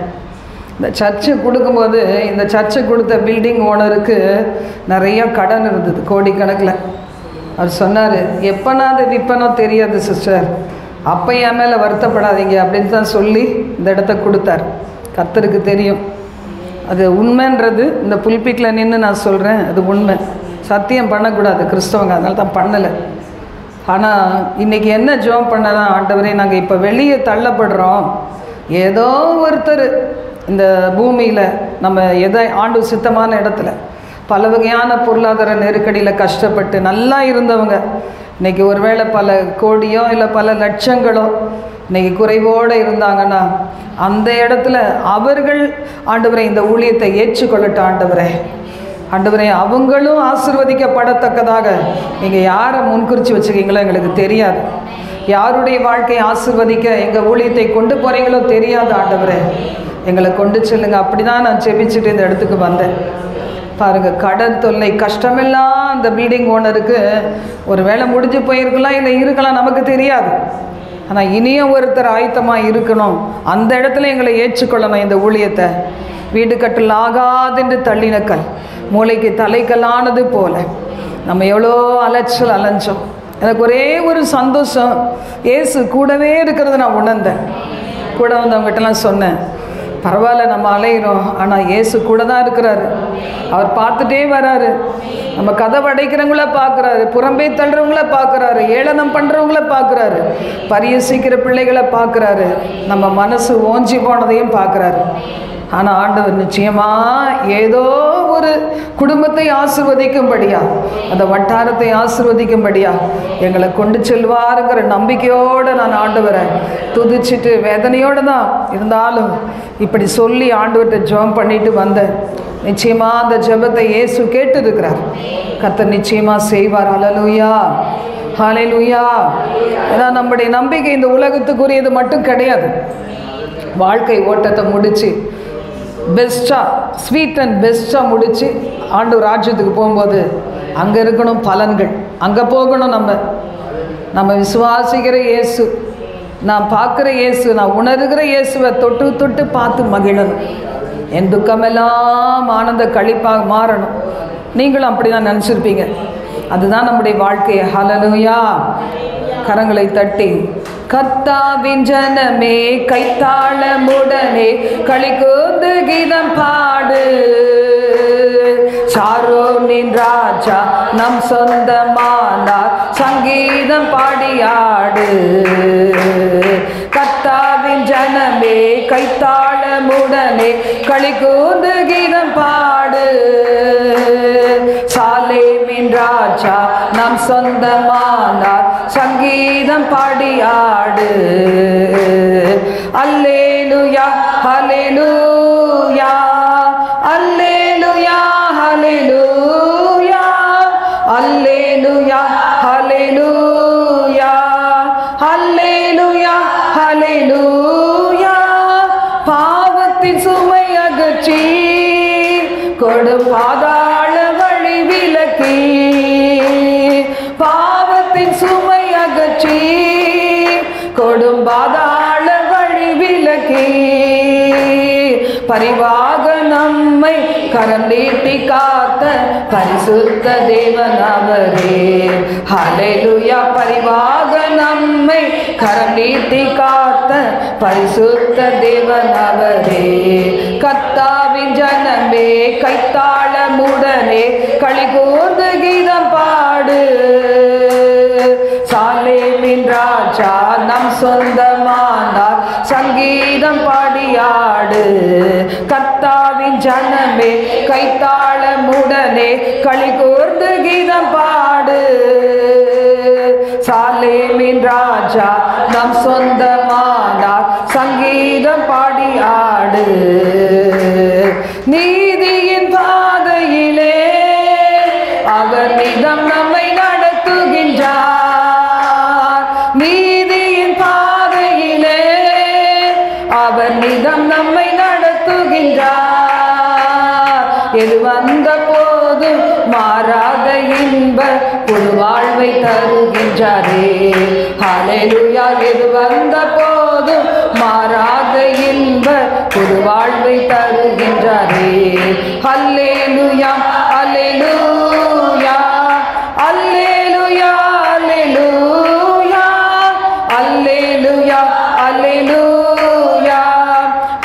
இந்த சர்ச்சு கொடுக்கும்போது இந்த சர்ச்சு கொடுத்த பில்டிங் ஓனருக்கு நிறைய கடன் இருந்தது, கோடிக்கணக்கில். அவர் சொன்னார், எப்போனாது விற்பனோ தெரியாது சிஸ்டர், அப்போ என் மேலே வருத்தப்படாதீங்க அப்படின்னு தான் சொல்லி இந்த இடத்த கொடுத்தார். கர்த்தருக்கு தெரியும் அது உண்மைன்றது. இந்த புல்பிட்டில் நின்று நான் சொல்கிறேன், அது உண்மை. சத்தியம் பண்ணக்கூடாது கிறிஸ்தவங்க, அதனால தான் பண்ணலை. ஆனால் இன்றைக்கி என்ன ஜெபம் பண்ணலாம், ஆண்டவரே நாங்கள் இப்போ வெளியே தள்ளப்படுறோம், ஏதோ ஒருத்தர் இந்த பூமியில் நம்ம எதை ஆண்டு சித்தமான இடத்துல பல வகையான பொருளாதார நெருக்கடியில் கஷ்டப்பட்டு நல்லா இருந்தவங்க இன்றைக்கி ஒருவேளை பல கோடியோ இல்லை பல லட்சங்களோ இன்றைக்கி குறைவோடு இருந்தாங்கன்னா அந்த இடத்துல அவர்கள் ஆண்டவரை இந்த ஊழியத்தை ஏற்றுக்கொள்ளட்டும். ஆண்டவரே அவங்களும் ஆசீர்வதிக்கப்படத்தக்கதாக நீங்கள் யாரை முன்குறித்து வச்சுருக்கீங்களோ எங்களுக்கு தெரியாது. யாருடைய வாழ்க்கையை ஆசீர்வதிக்க எங்கள் ஊழியத்தை கொண்டு போகிறீங்களோ தெரியாது. ஆண்டவரே எங்களை கொண்டு செல்லுங்க. அப்படி தான் நான் செபிச்சுட்டு இந்த இடத்துக்கு வந்தேன். பாருங்கள், கடன் தொல்லை கஷ்டமெல்லாம் அந்த பில்டிங் ஓனருக்கு ஒரு வேளை முடிஞ்சு போயிருக்கலாம், இல்லை இருக்கலாம், நமக்கு தெரியாது. ஆனால் இனியும் ஒருத்தர் ஆயத்தமாக இருக்கணும், அந்த இடத்துல எங்களை ஏற்றுக்கொள்ளணும். இந்த ஊழியத்தை வீடு கட்டல் ஆகாதென்று தள்ளினக்கல் மூளைக்கு தலைக்கல்லானது போல நம்ம எவ்வளோ அலைச்சல் அலைஞ்சோம். எனக்கு ஒரே ஒரு சந்தோஷம், இயேசு கூடவே இருக்கிறத நான் உணர்ந்தேன். கூட வந்தவங்ககிட்டலாம் சொன்னேன், பரவாயில்ல நம்ம அலைகிறோம், ஆனால் இயேசு கூட தான் இருக்கிறாரு. அவர் பார்த்துட்டே வராரு. நம்ம கதவை அடைக்கிறவங்கள பார்க்குறாரு, புறம்பே தள்ளுறவங்கள பார்க்குறாரு, ஏளனம் பண்ணுறவங்கள பார்க்குறாரு, பரியோசிக்கிற பிள்ளைகளை பார்க்குறாரு, நம்ம மனசு ஓஞ்சி போனதையும் பார்க்குறாரு. ஆனால் ஆண்டவர் நிச்சயமாக ஏதோ ஒரு குடும்பத்தை ஆசீர்வதிக்கும்படியா, அந்த வட்டாரத்தை ஆசீர்வதிக்கும்படியா எங்களை கொண்டு செல்வாருங்கிற நம்பிக்கையோடு நான் ஆண்டவரை துதிச்சிட்டு வேதனையோடு தான் இருந்தாலும் இப்படி சொல்லி ஆண்டவர்கிட்ட ஜெபம் பண்ணிட்டு வந்தேன். நிச்சயமாக அந்த ஜெபத்தை இயேசு கேட்டிருக்கிறார். கர்த்தர் நிச்சயமாக செய்வார். ஹல்லேலூயா, ஹல்லேலூயா. ஏன்னா நம்முடைய நம்பிக்கை இந்த உலகத்துக்குரியது மட்டும் கிடையாது. வாழ்க்கை ஓட்டத்தை முடித்து பெஸ்ட்டாக, ஸ்வீட் அண்ட் பெஸ்ட்டாக முடித்து ஆண்டவர் ராஜ்யத்துக்கு போகும்போது அங்கே இருக்கணும் பலன்கள், அங்கே போகணும். நம்ம விசுவாசிக்கிற இயேசு, நான் பார்க்குற இயேசு, நான் உணர்கிற இயேசுவை தொட்டு தொட்டு பார்த்து மகிழணும். என் துக்கமெல்லாம் ஆனந்த களிப்பாக மாறணும். நீங்களும் அப்படி தான் நினச்சிருப்பீங்க. அதுதான் நம்முடைய வாழ்க்கையை. ஹல்லேலூயா. கரங்களை தட்டி கர்த்தாவின் ஜனமே கைத்தாளமுடனே களிகூர்ந்து கீதம் பாடு, சாரோனின் ராஜா நம் சொந்தமானார், சங்கீதம் பாடியாடு. கர்த்தாவின் ஜனமே கைத்தாளமுடனே களிகூர்ந்து கீதம் பாடு, சாலேமின் ராஜா நம் சொந்தமானார், சங்கீதம் பாடியாடு. அல்லேலூயா, ஹல்லேலூயா, அல்லேலூயா, ஹல்லேலூயா, அல்லேலூயா, ஹல்லேலூயா, அல்லேலூயா, ஹல்லேலூயா. பாவத்தின் சுமை அகற்றி கொடும் பாதாள வழி விலக்கி, பாவத்தின் சுமை அகற்றி கொடும் பாதாள வழி விலக்கி, பரிவாக நம்மை கரம் நீட்டி காத்த பரிசுத்த தேவன் அவரே. ஹல்லேலூயா. பரிவாக நம்மை கரம் நீட்டி காத்த பரிசுத்த தேவன் அவரே. கர்த்தாவின் ஜனமே கைத்தாளமுடனே களிகூர்ந்து கீதம் பாடு, சாலேமின் ராஜா நம் சொந்தமானார், சங்கீதம் பாடியாடு. கர்த்தாவின் ஜனமே கைத்தாளமுடனே களிகூர்ந்து கீதம் பாடு, சாலேமின் ராஜா நம் சொந்தமானார், சங்கீதம் பாடியாடு. நீதியின் பாதையிலே அவர் நிதம் நம்மை நடத்துகின்றார், நீதியின் பாதையிலே அவர் நிதம் நம்மை நடத்துகின்றார். எது வந்த போது மாறாத இன்ப ஒரு வாழ்வை தருகின்றாரே. ஹல்லேலூயா. எது வந்த போது மாறாத இன்ப ஒரு வாழ்வை தருகின்றாரே. ஹல்லேலூயா, ஹல்லேலூயா, ஹல்லேலூயா, ஹல்லேலூயா, ஹல்லேலூயா, ஹல்லேலூயா,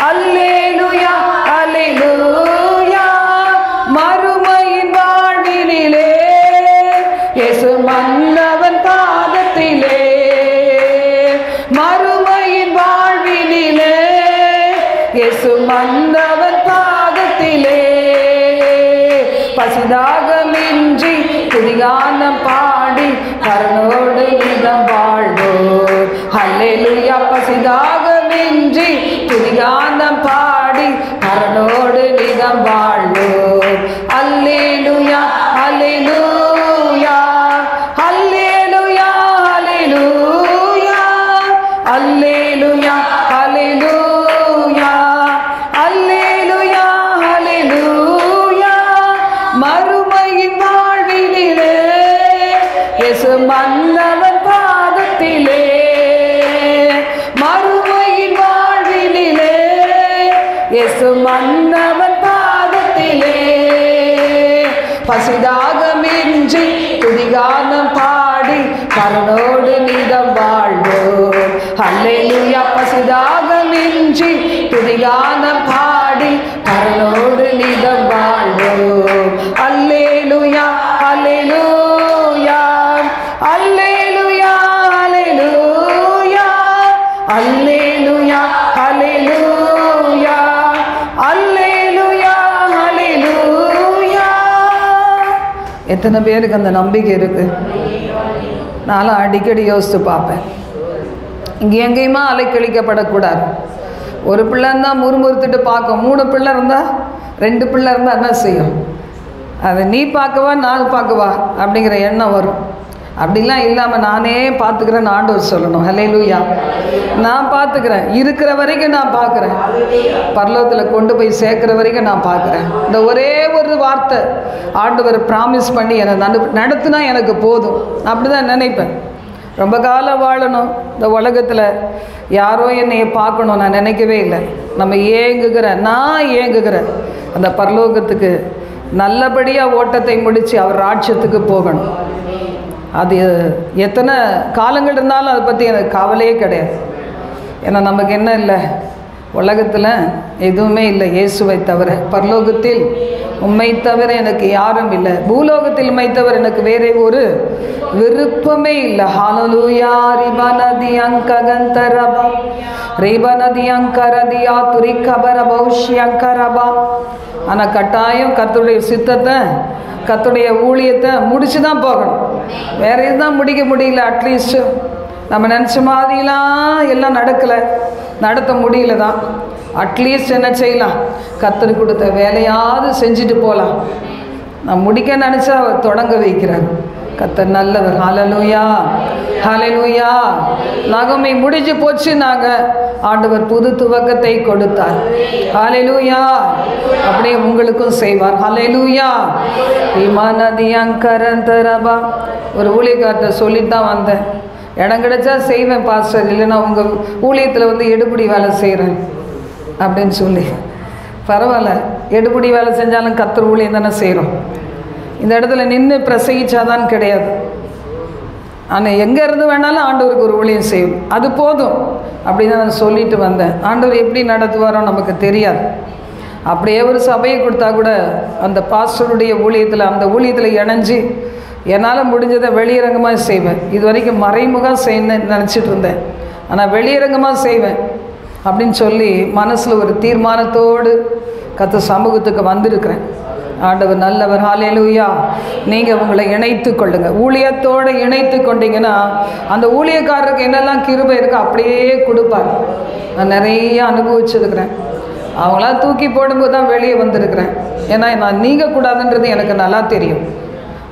ஹல்லேலூயா, ஹல்லேலூயா. மறுமையின் வாழ்வினிலே இயேசு மன்னவன் பாதத்திலே, மறுமையின் வாழ்வினிலே இயேசு மன்னவன் பாதத்திலே, பசிதாகமின்றி துதிகானம் பாடி கரனோடு நிதம் வாழ்வோர். ஹல்லேலூயா. பசிதாகமின்றி துதிகானம் பாடி கரனோடு நிதம் வாழ்வோர். அல்லேலூயா, அல்லேலூயா, அல்லேலூயா, அல்லேலூயா, அல்லேலூயா, அல்லேலூயா, அல்லேலூயா, அல்லேலூயா. மறுமையின் வாழ்வினிலே இயேசு மன்னவன் பாதத்திலே, மறுமையின் வாழ்வினிலே இயேசு மன்னவன் பாதத்திலே, பசிதாகமின்றி துதிகானம் பாடி பரனோடு நீதம் வாழ்வோம். அல்லேலூயா. பசிதாகமின்றி துதிகானம் பாடி பரனோடு நீதம் வாழ்வோம். அல்லேலூயா அல்லேலூயா அல்லேலூயா அல்லேலூயா அல்லேலூயா அல்லேலூயா அல்லேலூயா அல்லேலூயா. எத்தனை பேருக்கு அந்த நம்பிக்கை இருக்கு? நானும் அடிக்கடி யோசித்து பார்ப்பேன். இங்கே எங்கேயுமா அலைக்கழிக்கப்படக்கூடாது. ஒரு பிள்ளை இருந்தால் முறுமுறுத்துட்டு பார்க்கும். 3 பிள்ளை இருந்தால் 2 பிள்ளை இருந்தால் என்ன செய்யும்? அதை நீ பார்க்கவா நான் பார்க்கவா அப்படிங்கிற எண்ணம் வரும். அப்படிலாம் இல்லாமல் நானே பார்த்துக்கிறேன்னு ஆண்டவர் சொல்லணும். ஹல்லேலூயா. நான் பார்த்துக்கிறேன், இருக்கிற வரைக்கும் நான் பார்க்குறேன், பரலோகத்தில் கொண்டு போய் சேர்க்குற வரைக்கும் நான் பார்க்குறேன். இந்த ஒரே ஒரு வார்த்தை ஆண்டவர் ப்ராமிஸ் பண்ணி என்னை நடத்துனா எனக்கு போதும். அப்படி தான் நினைப்பேன். ரொம்ப காலம் வாழணும் இந்த உலகத்தில், யாரோ என்னையை பார்க்கணும் நான் நினைக்கவே இல்லை. நம்ம நான் ஏங்குகிறேன் அந்த பரலோகத்துக்கு நல்லபடியாக ஓட்டத்தை முடித்து அவர் ராஜ்யத்துக்கு போகணும். அது எத்தனை காலங்கள் இருந்தாலும் அதை பற்றி எனக்கு கவலையே கிடையாது. ஏன்னா நமக்கு என்ன இல்லை, உலகத்தில் எதுவுமே இல்லை இயேசுவை தவிர. பரலோகத்தில் உம்மை தவிர எனக்கு யாரும் இல்லை, பூலோகத்தில் உம்மை தவிர எனக்கு வேறே ஒரு விருப்பமே இல்லை. ஹல்லேலூயா. ரிபனதி அங்ககந்தரபா ரிபனதி அங்கரதியா துரிகபரபௌஷ்யங்கரபா. ஆனால் கட்டாயம் கர்த்தருடைய சித்தத்தை கர்த்தருடைய ஊழியத்தை முடிச்சு தான் போகணும். வேறு எதுதான் முடிக்க முடியல. அட்லீஸ்ட்டு நம்ம நினச்ச மாதிரிலாம் எல்லாம் நடத்த முடியல தான். அட்லீஸ்ட் என்ன செய்யலாம், கர்த்தர் கொடுத்த வேலையாவது செஞ்சுட்டு போகலாம். நான் முடிக்க நினச்சா அவர் தொடங்க வைக்கிறார். கர்த்தர் நல்லவர். ஹல்லேலூயா ஹல்லேலூயா. நகமை முடிஞ்சு போச்சு, நாங்கள் ஆண்டவர் புது துவக்கத்தை கொடுத்தார். ஹல்லேலூயா. அப்படியே உங்களுக்கும் செய்வார். ஹல்லேலூயா. இமானதியங்கரந்தரபா. ஒரு ஊழியக்கார்ட்ட சொல்லிட்டு தான் வந்தேன். இடம் கிடைச்சா செய்வேன் பாஸ்டர், இல்லைன்னா உங்கள் ஊழியத்தில் எடுபடி வேலை செய்கிறேன் அப்படின்னு சொல்லி. பரவாயில்ல, எடுபடி வேலை செஞ்சாலும் கர்த்தர் ஊழியம் தானே செய்கிறோம். இந்த இடத்துல நின்று பிரசங்கிச்சாதான் கிடையாது. ஆனால் எங்கே இருந்து வேணாலும் ஆண்டவருக்கு ஒரு ஊழியம் செய்யும், அது போதும் அப்படின்னு நான் சொல்லிட்டு வந்தேன். ஆண்டவர் எப்படி நடத்துவாரோ நமக்கு தெரியாது. அப்படியே ஒரு சபையை கொடுத்தா கூட அந்த பாஸ்டருடைய ஊழியத்தில் அந்த ஊழியத்தில் இணைஞ்சு என்னால் முடிஞ்சதை வெளியரங்கமாக செய்வேன். இது வரைக்கும் மறைமுகம் செய்யணும்னு நினச்சிட்டு இருந்தேன், ஆனால் வெளியரங்கமாக செய்வேன் அப்படின்னு சொல்லி மனசில் ஒரு தீர்மானத்தோடு கர்த்தர் சமூகத்துக்கு வந்திருக்கிறேன். ஆண்டவர் நல்லவர். ஹல்லேலூயா. நீங்கள் உங்களை இணைத்து கொள்ளுங்க, ஊழியத்தோடு இணைத்து கொண்டீங்கன்னா அந்த ஊழியக்காரருக்கு என்னெல்லாம் கிருபை இருக்கோ அப்படியே கொடுப்பார். நான் நிறைய அனுபவிச்சிருக்கிறேன். அவங்களாம் தூக்கி போடும்போது தான் வெளியே வந்திருக்கிறேன். ஏன்னா நான் நீங்கக்கூடாதுன்றது எனக்கு நல்லா தெரியும்.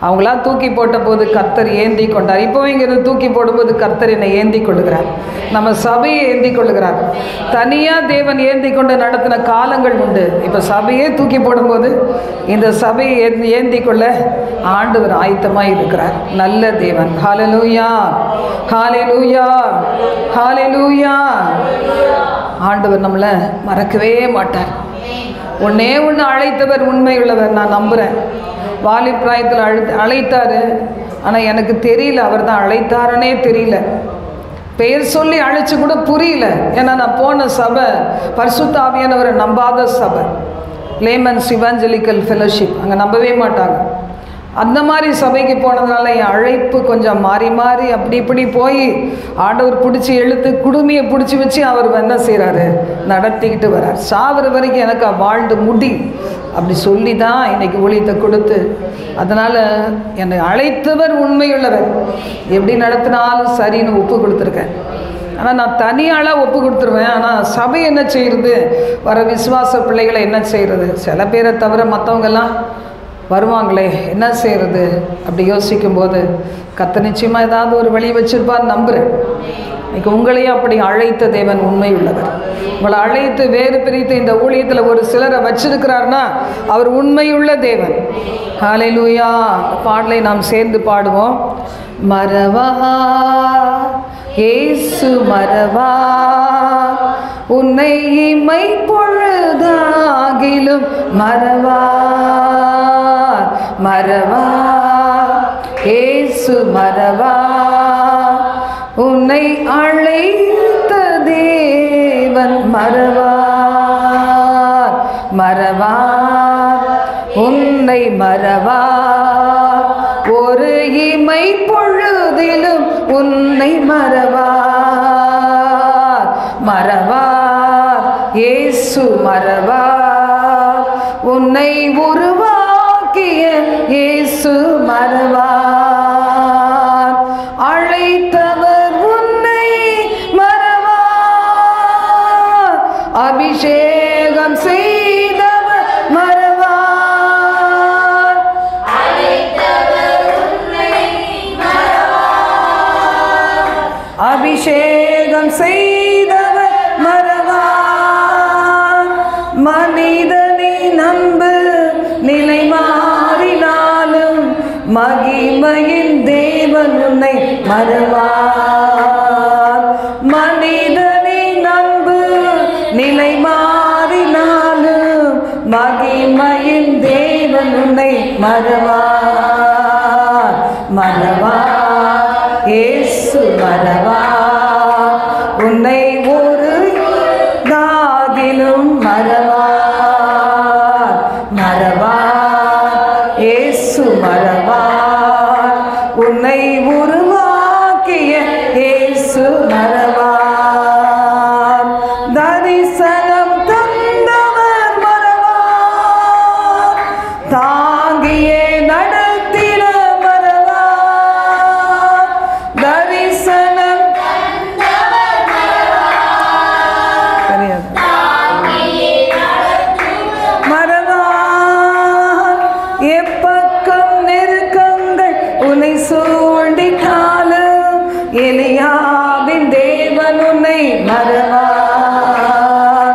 அவங்களாம் தூக்கி போட்ட போது கர்த்தர் ஏந்தி கொண்டார். இப்போ இங்கிருந்து தூக்கி போடும்போது கர்த்தர் என்னை ஏந்தி கொள்ளுகிறார். நம்ம சபையை ஏந்தி கொள்ளுகிறார். தனியாக தேவன் ஏந்தி கொண்டு நடத்தின காலங்கள் உண்டு. இப்போ சபையே தூக்கி போடும்போது இந்த சபையை ஏந்தி கொள்ள ஆண்டவர் ஆயத்தமாக இருக்கிறார். நல்ல தேவன். ஹல்லேலூயா ஹல்லேலூயா ஹல்லேலூயா. ஆண்டவர் நம்மளை மறக்கவே மாட்டார். ஒன்னே ஒன்று அழைத்தவர் உண்மையுள்ளவர். நான் நம்புகிறேன். வாலிபிராயத்தில் அழைத்தார், ஆனால் எனக்கு தெரியல அவர் தான் அழைத்தாரனே தெரியல. பெயர் சொல்லி அழைச்சி கூட புரியல. ஏன்னா நான் போன சபை பரிசுத்த ஆவியானவரை நம்பாத சபை, லேமன்ஸ் இவாஞ்சலிக்கல் ஃபெலோஷிப். அங்கே நம்பவே மாட்டாங்க. அந்த மாதிரி சபைக்கு போனதுனால என் அழைப்பு கொஞ்சம் மாறி மாறி அப்படி இப்படி போய் ஆண்டவர் பிடிச்சி இழுத்து குடுமையை பிடிச்சி வச்சு அவர் என்ன செய்கிறாரு, நடத்திக்கிட்டு வர்றார். சாவர வரைக்கும் எனக்கு வாழ்ந்து முடி அப்படி சொல்லி தான் இன்றைக்கி ஊழியத்தை கொடுத்து, அதனால் என்னை அழைத்தவர் உண்மையுள்ளவர். எப்படி நடத்தினாலும் சரின்னு ஒப்பு கொடுத்துருக்கேன். ஆனால் நான் தனியாளாக ஒப்பு கொடுத்துருவேன். ஆனால் சபை என்ன செய்கிறது, வர விசுவாச பிள்ளைகளை என்ன செய்கிறது, சில பேரை தவிர மற்றவங்கெல்லாம் வருவாங்களே என்ன செய்கிறது அப்படி யோசிக்கும்போது கர்த்தர் நிச்சயமாக ஏதாவது ஒரு வழி வச்சிருப்பான்னு நம்புகிறேன். இன்னைக்கு உங்களையும் அப்படி அழைத்த தேவன் உண்மை உள்ளவர். உங்களை அழைத்து வேறு பிரித்து இந்த ஊழியத்தில் ஒரு சிலரை வச்சிருக்கிறார்னா அவர் உண்மையுள்ள தேவன். ஹல்லேலூயா. பாடலை நாம் சேர்ந்து பாடுவோம். மறவா இயேசு மறவா உன்னை இமை பொழுதாகிலும் மறவா மறவா இயேசு மறவா உன்னை அழைத்த தேவன் மறவார், மறவார், உன்னை மறவார். ஒரு இமை பொழுதிலும் உன்னை மறவார், மறவார், இயேசு மறவார். உன்னை உருவாக்கிய இயேசு மறவார். அழைத்தவர் உன்னை மறவார். அபிஷேகம் செய்தவர் மறவார். அபிஷேகம் செய்தவர் மறவார். மனிதனின் அன்பு நிலை மாறினாலும் மகிமையின் தேவன் உன்னை மறவார். மனிதனின் அன்பு நிலை மாறினாலும் மகிமையின் தேவன் உன்னை மறவார், மறவார், இயேசு மறவார். உன்னை ஒரு நாகிலும் மறவார், மறவார், இயேசு மறவார். உன்னை உருவாக்கிய இயேசு மறவார். தரிசனம் தந்தவர் மறவார். தாங்கியே நடத்தின மறவார். தரிசனம் தந்தவர் மறவார். மறவார். எப்பக்கம் நெருக்கங்கள் உன்னை சூழ்ந்திட்டாலும் எலியாவின் தேவன் உன்னை மறவார்.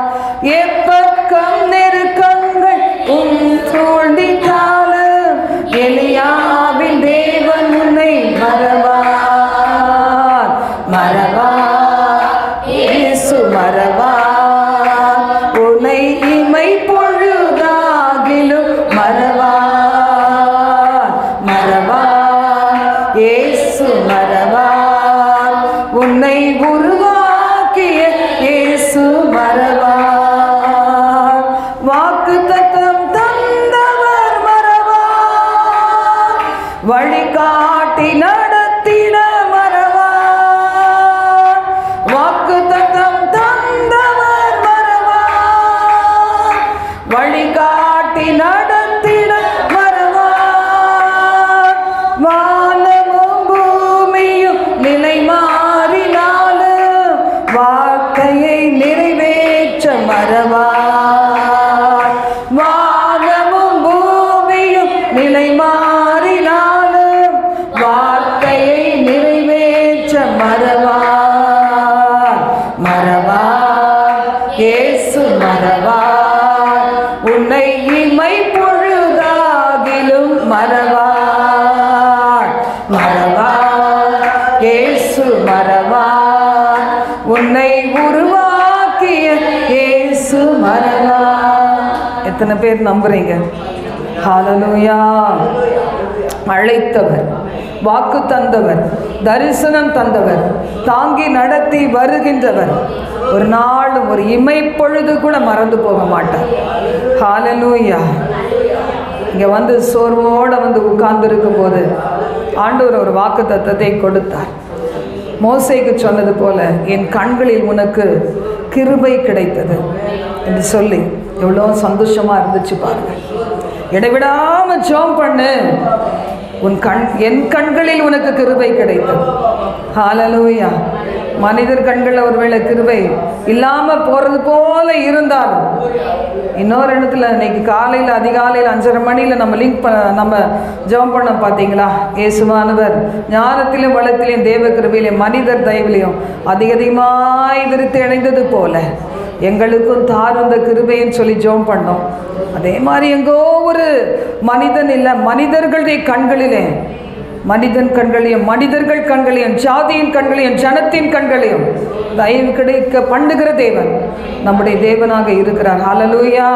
எப்பக்கம் நெருக்கங்கள் உன் சூழ்ந்திட்டாலும் எலியாவின் தேவன் உன்னை மறவார், மறவார், இயேசு மறவார். உன்னை இமை பொழுதாகிலும் மறவார், மறவார், இயேசு மறவார். உன்னை உருவாக்கிய இயேசு மறவார். வாக்குத்தத்தம் தந்தவர் மறவார். வழிகாட்டி நடத்தின மறவார். வாக்குத்தத்தம் தந்தவர் மறவார். வழிகாட்டி நடத்தின மறவார். வானமும் பூமியும் நிலை மாறினாலும் வார்த்தையை நிறைவேற்ற மறவார். வானமும் பூமியும் நிலை மாறினாலும் வார்த்தையை நிறைவேற்ற மறவார், மறவார், இயேசு மறவார். உன்னை இமை பொழுதாகிலும் மறவார், மறவார், இயேசு மறவார். உன்னை உருவாக்கிய இயேசு மறவார். எத்தனை பேர் நம்புறீங்க? ஹல்லேலூயா. அழைத்தவர், வாக்கு தந்தவர், தரிசனம் தந்தவர், தாங்கி நடத்தி வருகின்றவர், ஒரு நாளும் ஒரு இமை பொழுது கூட மறந்து போக மாட்டார். ஹல்லேலூயா. இங்கே வந்து சோர்வோடு வந்து உட்கார்ந்து இருக்கும் போது ஆண்டவர் ஒரு வாக்கு தத்தத்தை கொடுத்தார். மோசேக்கு சொன்னது போல என் கண்களில் உனக்கு கிருபை கிடைத்தது என்று சொல்லி எவ்வளோ சந்தோஷமாக இருந்துச்சு பாருங்க. இடைவிடாமல் ஜெபம் பண்ணு, என் கண்களில் உனக்கு கிருபை கிடைத்தது. ஹல்லேலூயா. மனிதர் கண்களில் ஒருவேளை கிருபை இல்லாமல் போகிறது போல இருந்தாலும் இன்னொரு இடத்துல இன்னைக்கு காலையில் அதிகாலையில் 5:30 மணியில் நம்ம ஜெபம் பண்ண பார்த்தீங்களா? இயேசுவானவர் ஞானத்திலும் வளத்திலும் தேவ கிருபையிலும் மனிதர் தயவிலையும் அதிகமாய் விருத்தி அடைந்தது போல எங்களுக்கும் தார்ந்த கிருபைன்னு சொல்லி ஜெபம் பண்ணோம். அதே மாதிரி எங்கோ ஒரு மனிதன் இல்லை, மனிதர்களுடைய கண்களிலே, மனிதன் கண்களையும் மனிதர்கள் கண்களையும் ஜாதியின் கண்களையும் ஜனத்தின் கண்களையும் தயவு கிடைக்க பண்ணுகிற தேவன் நம்முடைய தேவனாக இருக்கிறார். ஹல்லேலூயா,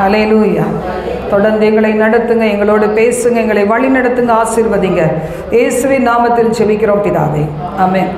ஹல்லேலூயா. தொடர்ந்து எங்களை நடத்துங்க, எங்களோடு பேசுங்க, எங்களை வழி நடத்துங்க, ஆசீர்வதிங்க. இயேசுவின் நாமத்தில் ஜெபிக்கிறோம் பிதாவே, ஆமென்.